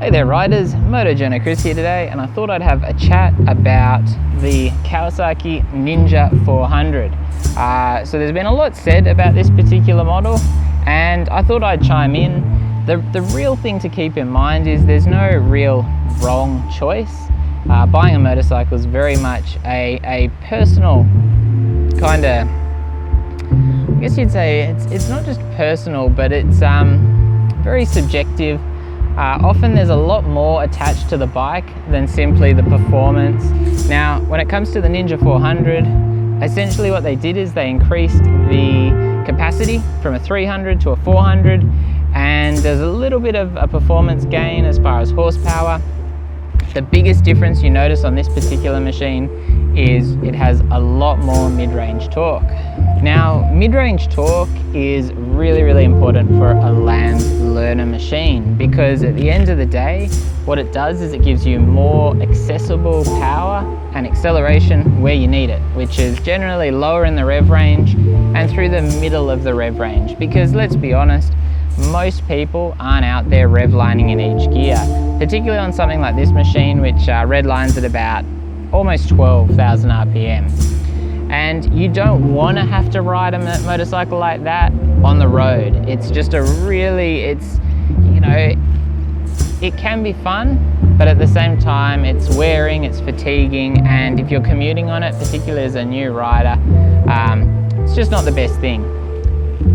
Hey there riders, Motojourno Chris here today, and I thought I'd have a chat about the Kawasaki Ninja 400. So there's been a lot said about this particular model, and I thought I'd chime in. The real thing to keep in mind is there's no real wrong choice. Buying a motorcycle is very much a personal kind of, I guess you'd say it's not just personal, but it's very subjective. Often there's a lot more attached to the bike than simply the performance. Now, when it comes to the Ninja 400, essentially what they did is they increased the capacity from a 300 to a 400, and there's a little bit of a performance gain as far as horsepower. The biggest difference you notice on this particular machine is it has a lot more mid-range torque. Now, mid-range torque is really important for a land learner machine, because at the end of the day, what it does is it gives you more accessible power and acceleration where you need it, which is generally lower in the rev range and through the middle of the rev range. Because let's be honest, most people aren't out there rev lining in each gear, particularly on something like this machine, which red lines at about almost 12,000 RPM. And you don't want to have to ride a motorcycle like that on the road. It's just it can be fun, but at the same time it's wearing, it's fatiguing, and if you're commuting on it, particularly as a new rider, it's just not the best thing.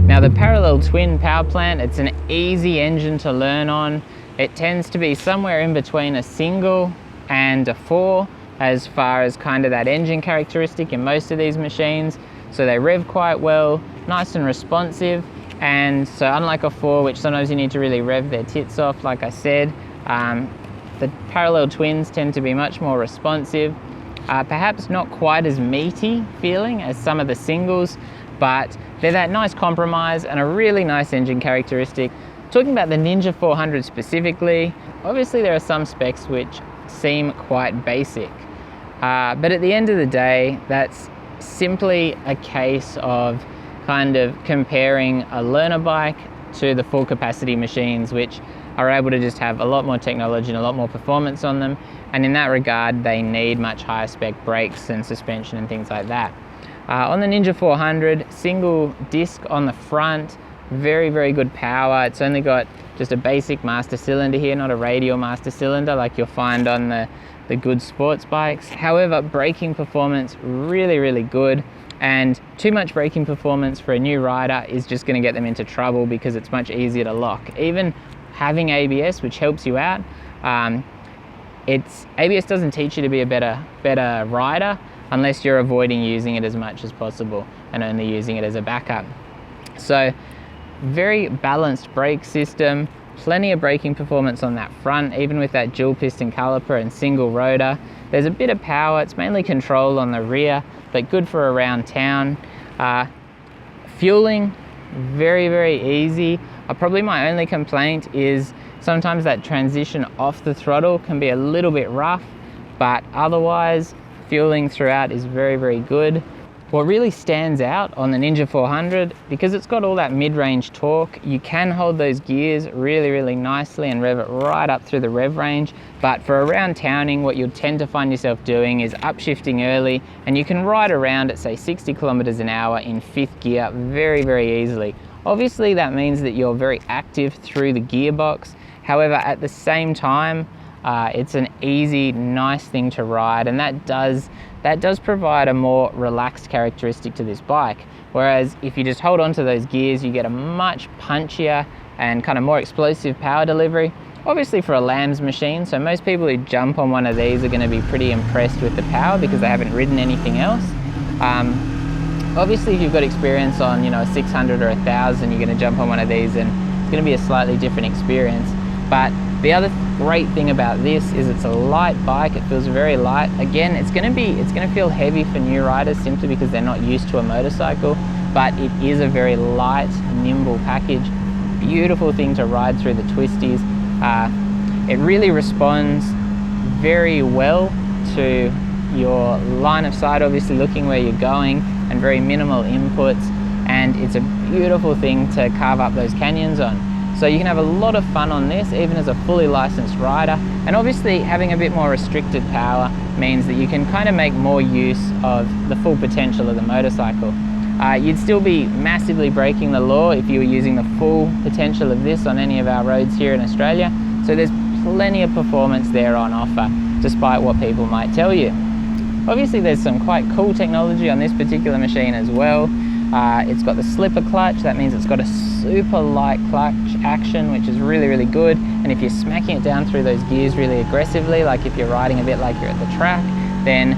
Now, the parallel twin power plant, it's an easy engine to learn on. It tends to be somewhere in between a single and a 4 as far as kind of that engine characteristic in most of these machines. So they rev quite well, nice and responsive. And so unlike a 4, which sometimes you need to really rev their tits off, like I said, the parallel twins tend to be much more responsive. Perhaps not quite as meaty feeling as some of the singles, but they're that nice compromise and a really nice engine characteristic. Talking about the Ninja 400 specifically, obviously there are some specs which seem quite basic, but at the end of the day, that's simply a case of kind of comparing a learner bike to the full capacity machines, which are able to just have a lot more technology and a lot more performance on them, and in that regard they need much higher spec brakes and suspension and things like that. On the Ninja 400, single disc on the front, very good power. It's only got just a basic master cylinder here, not a radial master cylinder like you'll find on the good sports bikes. However, braking performance really good, and too much braking performance for a new rider is just going to get them into trouble because it's much easier to lock. Even having ABS, which helps you out, ABS doesn't teach you to be a better rider unless you're avoiding using it as much as possible and only using it as a backup. So very balanced brake system, plenty of braking performance on that front, even with that dual piston caliper and single rotor. There's a bit of power, it's mainly control on the rear, but good for around town. Fueling, very easy. Probably my only complaint is sometimes that transition off the throttle can be a little bit rough, but otherwise fueling throughout is very good. What really stands out on the Ninja 400, because it's got all that mid-range torque, you can hold those gears really nicely and rev it right up through the rev range. But for around towning, what you'll tend to find yourself doing is upshifting early, and you can ride around at say 60 kilometers an hour in 5th gear very easily. Obviously that means that you're very active through the gearbox. However, at the same time, it's an easy, nice thing to ride, and that does provide a more relaxed characteristic to this bike. Whereas if you just hold on to those gears, you get a much punchier and kind of more explosive power delivery. Obviously for a lambs machine, so most people who jump on one of these are going to be pretty impressed with the power because they haven't ridden anything else. Obviously if you've got experience on a 600 or 1000, you're going to jump on one of these and it's going to be a slightly different experience. But the other great thing about this is it's a light bike. It feels very light. Again, it's going to feel heavy for new riders simply because they're not used to a motorcycle, but it is a very light, nimble package. Beautiful thing to ride through the twisties. It really responds very well to your line of sight, obviously looking where you're going, and very minimal inputs, and it's a beautiful thing to carve up those canyons on. So you can have a lot of fun on this, even as a fully licensed rider. And obviously having a bit more restricted power means that you can kind of make more use of the full potential of the motorcycle. You'd still be massively breaking the law if you were using the full potential of this on any of our roads here in Australia. So there's plenty of performance there on offer, despite what people might tell you. Obviously there's some quite cool technology on this particular machine as well. It's got the slipper clutch. That means it's got a super light clutch action, which is really, really good. And if you're smacking it down through those gears really aggressively, like if you're riding a bit like you're at the track, then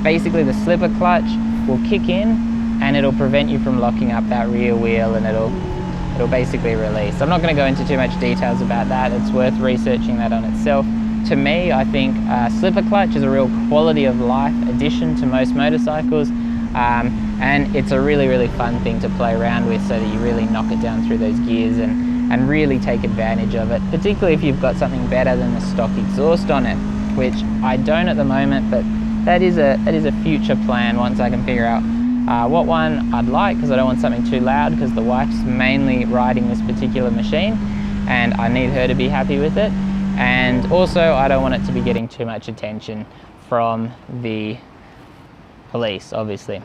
basically the slipper clutch will kick in and it'll prevent you from locking up that rear wheel, and it'll basically release. I'm not going to go into too much details about that. It's worth researching that on itself. To me, I think slipper clutch is a real quality of life addition to most motorcycles. And it's a really, really fun thing to play around with, so that you really knock it down through those gears and really take advantage of it, particularly if you've got something better than the stock exhaust on it, which I don't at the moment, but that is a future plan once I can figure out what one I'd like, because I don't want something too loud, because the wife's mainly riding this particular machine and I need her to be happy with it. And also I don't want it to be getting too much attention from the police, obviously.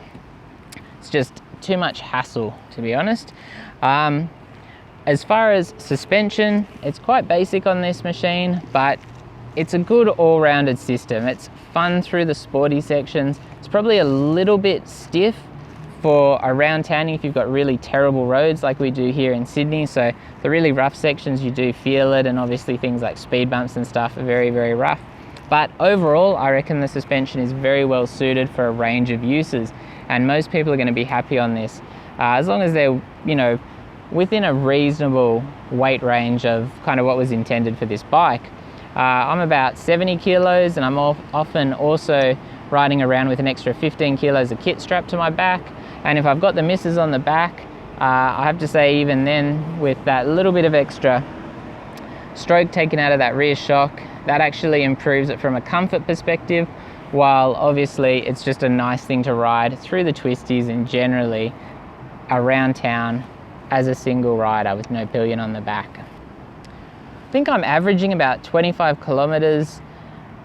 It's just too much hassle, to be honest. As far as suspension, it's quite basic on this machine, but it's a good all-rounded system. It's fun through the sporty sections. It's probably a little bit stiff for around towning if you've got really terrible roads like we do here in Sydney. So the really rough sections, you do feel it, and obviously things like speed bumps and stuff are very, very rough. But overall, I reckon the suspension is very well suited for a range of uses, and most people are going to be happy on this, as long as they're, you know, within a reasonable weight range of kind of what was intended for this bike. I'm about 70 kilos, and I'm often also riding around with an extra 15 kilos of kit strapped to my back. And if I've got the missus on the back, I have to say, even then, with that little bit of extra stroke taken out of that rear shock, that actually improves it from a comfort perspective, while obviously it's just a nice thing to ride through the twisties and generally around town as a single rider with no pillion on the back. I think I'm averaging about 25 kilometers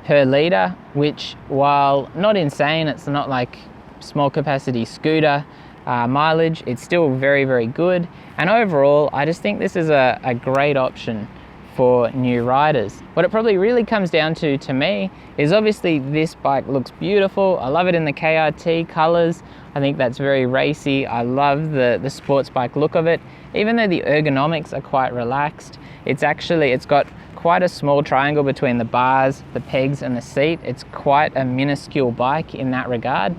per litre, which, while not insane, it's not like small capacity scooter mileage, it's still very, very good. And overall, I just think this is a great option for new riders. What it probably really comes down to me, is obviously this bike looks beautiful. I love it in the KRT colors. I think that's very racy. I love the sports bike look of it. Even though the ergonomics are quite relaxed, it's got quite a small triangle between the bars, the pegs and the seat. It's quite a minuscule bike in that regard.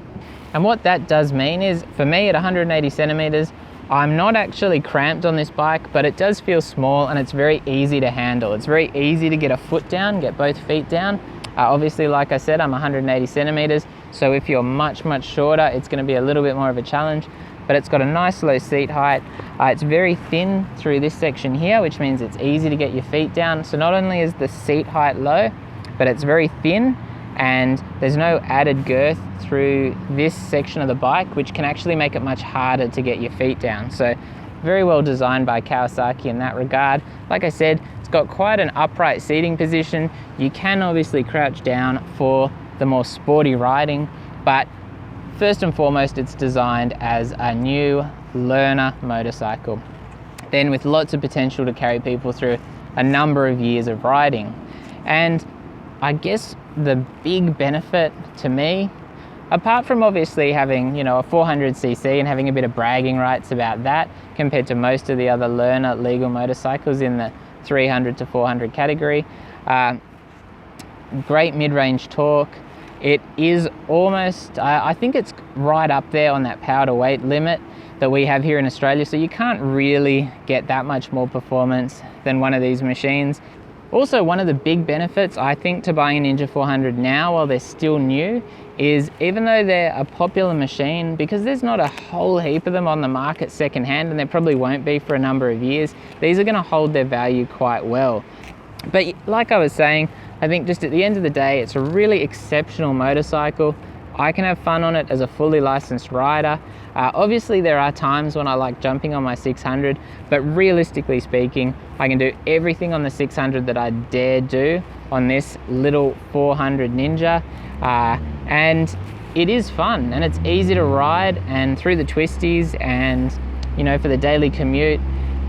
And what that does mean is, for me at 180 centimeters, I'm not actually cramped on this bike, but it does feel small and it's very easy to handle. It's very easy to get a foot down, get both feet down. Obviously, like I said, I'm 180 centimeters. So if you're much, much shorter, it's going to be a little bit more of a challenge, but it's got a nice low seat height. It's very thin through this section here, which means it's easy to get your feet down. So not only is the seat height low, but it's very thin, and there's no added girth through this section of the bike, which can actually make it much harder to get your feet down. So very well designed by Kawasaki in that regard. Like I said, it's got quite an upright seating position. You can obviously crouch down for the more sporty riding, but first and foremost, it's designed as a new learner motorcycle, then with lots of potential to carry people through a number of years of riding. And I guess the big benefit to me, apart from obviously having, you know, a 400cc and having a bit of bragging rights about that compared to most of the other learner legal motorcycles in the 300 to 400 category, great mid-range torque. It is almost, I think it's right up there on that power to weight limit that we have here in Australia, so you can't really get that much more performance than one of these machines. Also, one of the big benefits, I think, to buying a Ninja 400 now while they're still new is, even though they're a popular machine, because there's not a whole heap of them on the market secondhand, and there probably won't be for a number of years, these are going to hold their value quite well. But like I was saying, I think just at the end of the day, it's a really exceptional motorcycle I can have fun on it as a fully licensed rider. Obviously there are times when I like jumping on my 600, but realistically speaking, I can do everything on the 600 that I dare do on this little 400 Ninja. And it is fun and it's easy to ride, and through the twisties and, you know, for the daily commute,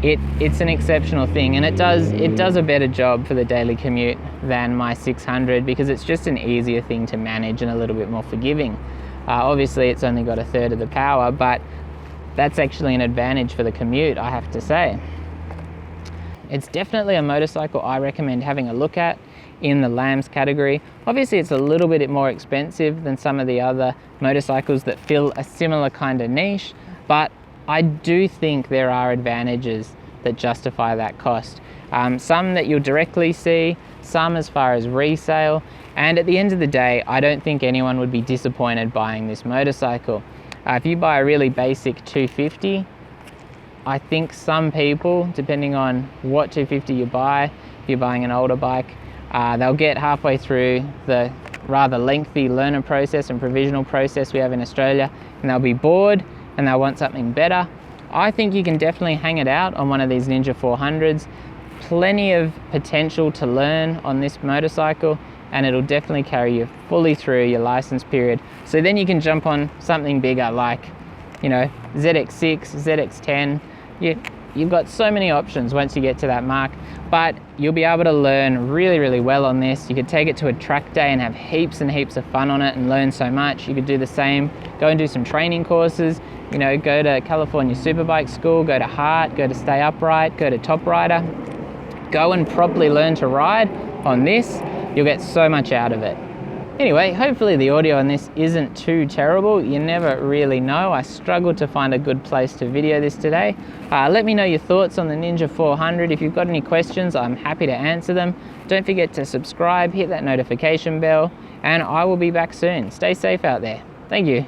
it's an exceptional thing, and it does a better job for the daily commute than my 600 because it's just an easier thing to manage and a little bit more forgiving. Obviously it's only got 1/3 of the power, but that's actually an advantage for the commute, I have to say. It's definitely a motorcycle I recommend having a look at in the lambs category. Obviously it's a little bit more expensive than some of the other motorcycles that fill a similar kind of niche, but I do think there are advantages that justify that cost. Some that you'll directly see, some as far as resale, and at the end of the day, I don't think anyone would be disappointed buying this motorcycle. If you buy a really basic 250, I think some people, depending on what 250 you buy, if you're buying an older bike, they'll get halfway through the rather lengthy learner process and provisional process we have in Australia, and they'll be bored and they'll want something better. I think you can definitely hang it out on one of these Ninja 400s. Plenty of potential to learn on this motorcycle, and it'll definitely carry you fully through your license period. So then you can jump on something bigger like, you know, ZX6, ZX10. You've got so many options once you get to that mark, but you'll be able to learn really, really well on this. You could take it to a track day and have heaps and heaps of fun on it and learn so much. You could do the same, go and do some training courses, you know, go to California Superbike School, go to Hart, go to Stay Upright, go to Top Rider. Go and properly learn to ride on this. You'll get so much out of it. Anyway, hopefully the audio on this isn't too terrible. You never really know. I struggled to find a good place to video this today. Let me know your thoughts on the Ninja 400. If you've got any questions, I'm happy to answer them. Don't forget to subscribe, hit that notification bell, and I will be back soon. Stay safe out there. Thank you.